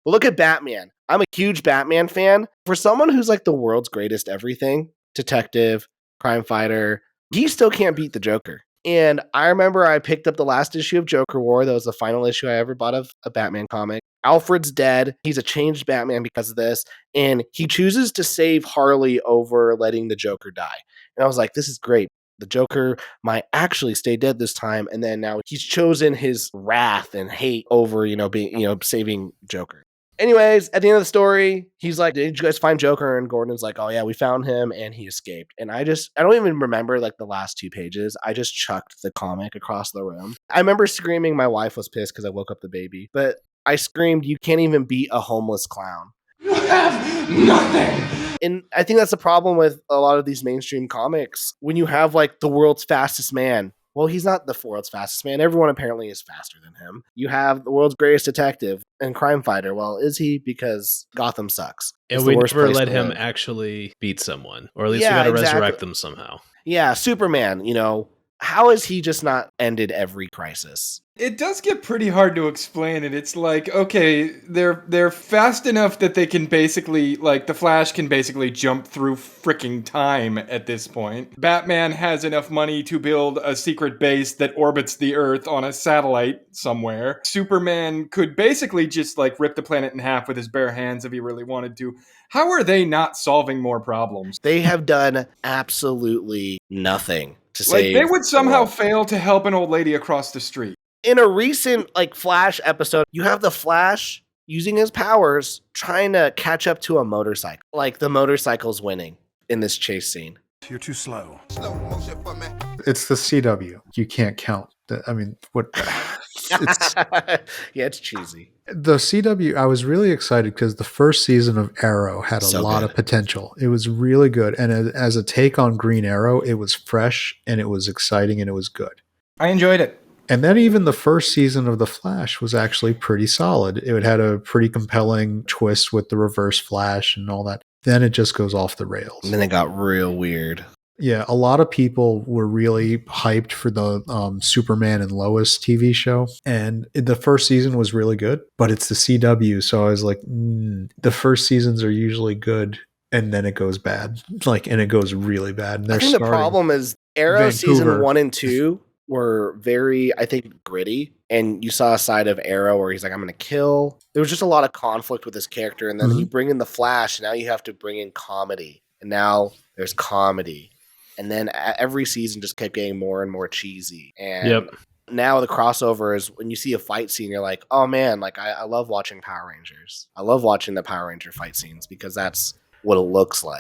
Well, look at Batman. I'm a huge Batman fan. For someone who's like the world's greatest everything, detective, crime fighter, he still can't beat the Joker. And I remember I picked up the last issue of Joker War. That was the final issue I ever bought of a Batman comic. Alfred's dead. He's a changed Batman because of this. And he chooses to save Harley over letting the Joker die. And I was like, this is great. The Joker might actually stay dead this time. And then now he's chosen his wrath and hate over, saving Joker. Anyways, at the end of the story, he's like, did you guys find Joker? And Gordon's like, oh yeah, we found him and he escaped. And I don't even remember like the last 2 pages. I just chucked the comic across the room. I remember screaming. My wife was pissed because I woke up the baby, but I screamed, you can't even beat a homeless clown. You have nothing. And I think that's the problem with a lot of these mainstream comics. When you have like the world's fastest man, well, he's not the world's fastest man. Everyone apparently is faster than him. You have the world's greatest detective and crime fighter. Well, is he? Because Gotham sucks. And we never let him actually beat someone. Or at least we got to resurrect them somehow. Yeah, Superman, how has he just not ended every crisis? It does get pretty hard to explain it. It's like, okay, they're fast enough that they can basically, like, the Flash can basically jump through freaking time at this point. Batman has enough money to build a secret base that orbits the Earth on a satellite somewhere. Superman could basically just, like, rip the planet in half with his bare hands if he really wanted to. How are they not solving more problems? They have done absolutely nothing to save. Like, they would somehow fail to help an old lady across the street. In a recent Flash episode, you have the Flash using his powers trying to catch up to a motorcycle. Like the motorcycle's winning in this chase scene. You're too slow. It's the CW. You can't count. What? Yeah, it's cheesy. The CW, I was really excited because the first season of Arrow had a lot of potential. It was really good. And as a take on Green Arrow, it was fresh and it was exciting and it was good. I enjoyed it. And then even the first season of The Flash was actually pretty solid. It had a pretty compelling twist with the reverse Flash and all that. Then it just goes off the rails. And then it got real weird. Yeah, a lot of people were really hyped for the Superman and Lois TV show. And the first season was really good, but it's the CW. So I was like, the first seasons are usually good. And then it goes bad. And it goes really bad. And I think the problem is Arrow season 1 and 2 were very, I think, gritty. And you saw a side of Arrow where he's like, I'm going to kill. There was just a lot of conflict with his character. And then you bring in the Flash. Now you have to bring in comedy. And now there's comedy. And then every season just kept getting more and more cheesy. And now the crossover is when you see a fight scene, you're like, oh man, I love watching Power Rangers. I love watching the Power Ranger fight scenes because that's what it looks like.